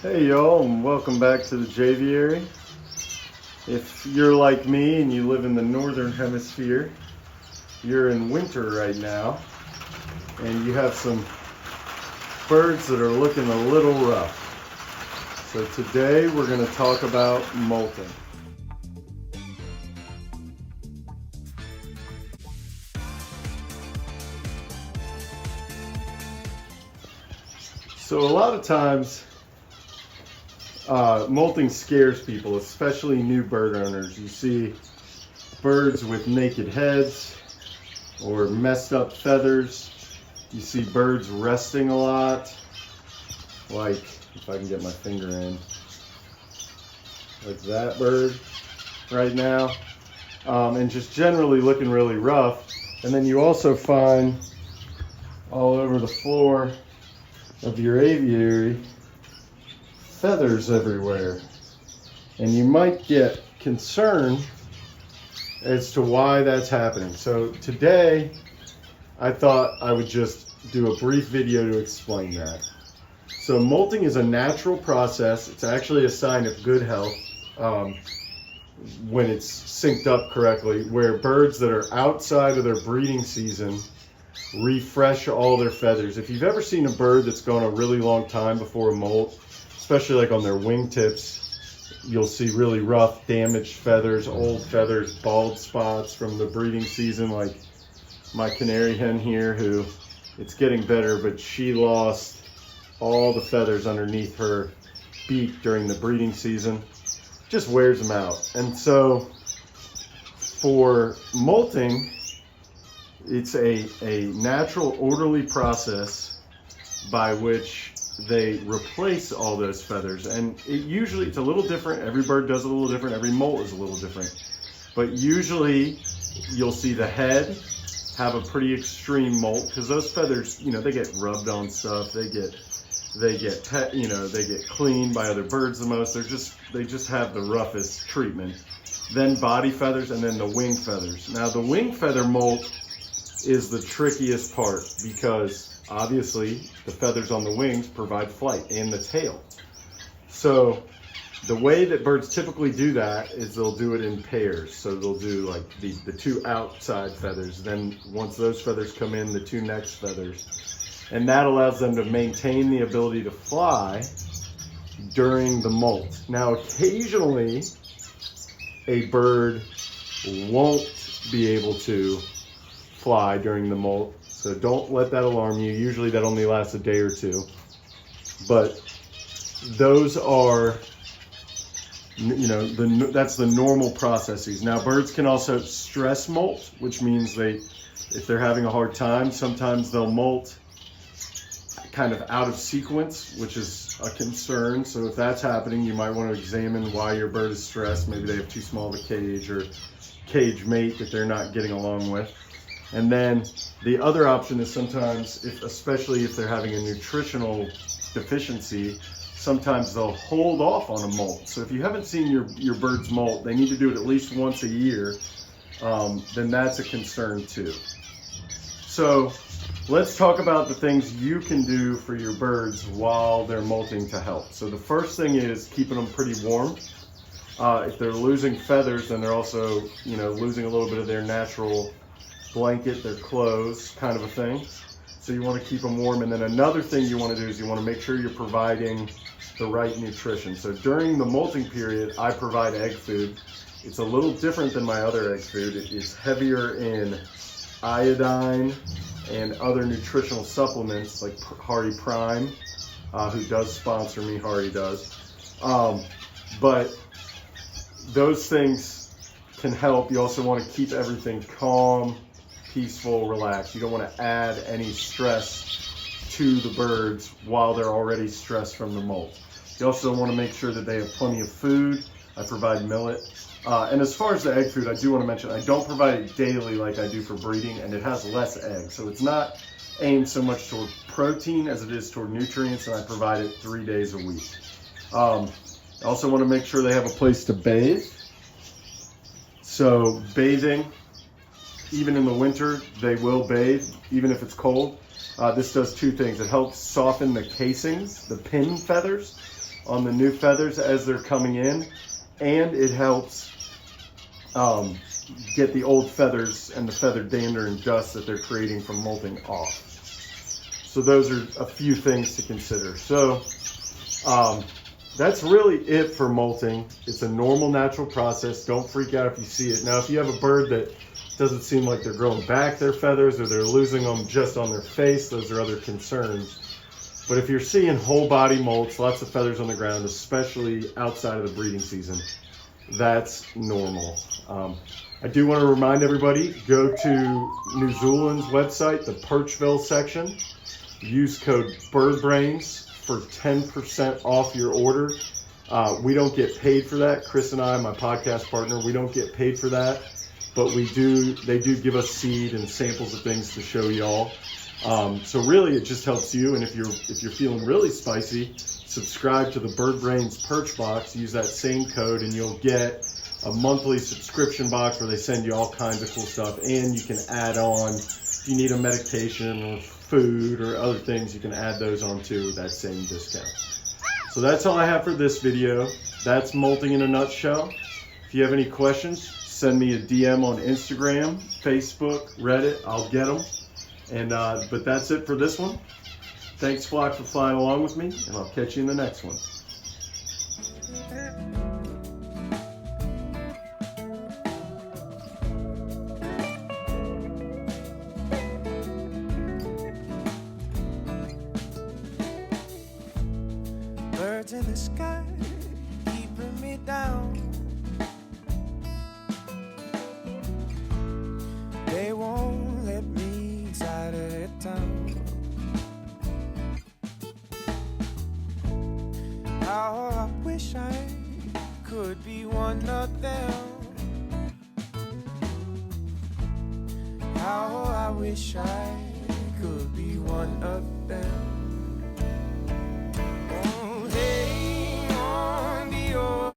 Hey y'all, and welcome back to the Javiary. If you're like me and you live in the northern hemisphere, you're in winter right now, and you have some birds that are looking a little rough. So today we're going to talk about molting. So a lot of times, molting scares people, especially new bird owners. You see birds with naked heads or messed up feathers. You see birds resting a lot, like, if I can get my finger in, like that bird right now, and just generally looking really rough. And then you also find all over the floor of your aviary feathers everywhere, and you might get concerned as to why that's happening. So today I thought I would just do a brief video to explain that. So molting is a natural process. It's actually a sign of good health when it's synced up correctly, where birds that are outside of their breeding season refresh all their feathers. If you've ever seen a bird that's gone a really long time before a molt, especially like on their wingtips, you'll see really rough, damaged feathers, old feathers, bald spots from the breeding season, like my canary hen here, who it's getting better, but she lost all the feathers underneath her beak during the breeding season. Just wears them out. And so for molting, it's a natural, orderly process by which they replace all those feathers. And it's a little different. Every bird does it a little different. Every molt is a little different. But usually you'll see the head have a pretty extreme molt, because those feathers, they get rubbed on stuff. They get cleaned by other birds the most. They just have the roughest treatment. Then body feathers, and then the wing feathers. Now the wing feather molt is the trickiest part, because obviously the feathers on the wings provide flight, and the tail. So the way that birds typically do that is they'll do it in pairs. So they'll do like the two outside feathers, then once those feathers come in, the two next feathers, and that allows them to maintain the ability to fly during the molt. Now occasionally a bird won't be able to fly during the molt, so don't let that alarm you. Usually that only lasts a day or two, but those are, that's the normal processes. Now birds can also stress molt, which means if they're having a hard time, sometimes they'll molt kind of out of sequence, which is a concern. So if that's happening, you might want to examine why your bird is stressed. Maybe they have too small of a cage, or cage mate that they're not getting along with. And then the other option is sometimes, especially if they're having a nutritional deficiency, sometimes they'll hold off on a molt. So if you haven't seen your bird's molt, they need to do it at least once a year, then that's a concern too. So let's talk about the things you can do for your birds while they're molting to help. So the first thing is keeping them pretty warm. If they're losing feathers, then they're also, losing a little bit of their natural blanket, their clothes, kind of a thing. So you want to keep them warm. And then another thing you want to do is you want to make sure you're providing the right nutrition. So during the molting period, I provide egg food. It's a little different than my other egg food. It's heavier in iodine and other nutritional supplements, like Hardy Prime, who does sponsor me. Hardy does. But those things can help. You also want to keep everything calm, peaceful, relaxed. You don't want to add any stress to the birds while they're already stressed from the molt. You also want to make sure that they have plenty of food. I provide millet. And as far as the egg food, I do want to mention, I don't provide it daily like I do for breeding, and it has less eggs. So it's not aimed so much toward protein as it is toward nutrients, and I provide it 3 days a week. I also want to make sure they have a place to bathe. So bathing, even in the winter, they will bathe, even if it's cold. This does two things. It helps soften the casings, the pin feathers, on the new feathers as they're coming in, and it helps get the old feathers and the feather dander and dust that they're creating from molting off. So those are a few things to consider. So that's really it for molting. It's a normal, natural process. Don't freak out if you see it. Now, if you have a bird that doesn't seem like they're growing back their feathers or they're losing them just on their face, those are other concerns. But if you're seeing whole body molts, lots of feathers on the ground, especially outside of the breeding season, that's normal. I do want to remind everybody, go to New Zealand's website, the Perchville section. Use code BirdBrains for 10% off your order. We don't get paid for that. Chris and I, my podcast partner, we don't get paid for that. But they do give us seed and samples of things to show y'all. So really it just helps you. And if you're feeling really spicy, subscribe to the Bird Brains Perch box. Use that same code and you'll get a monthly subscription box where they send you all kinds of cool stuff, and you can add on, if you need a medication or food or other things, you can add those onto that same discount. So that's all I have for this video. That's molting in a nutshell. If you have any questions, send me a DM on Instagram, Facebook, Reddit. I'll get them. And but that's it for this one. Thanks, Flock, for flying along with me, and I'll catch you in the next one. Birds in the sky keeping me down. They won't let me inside of their town. How I wish I could be one of them. How I wish I could be one of them.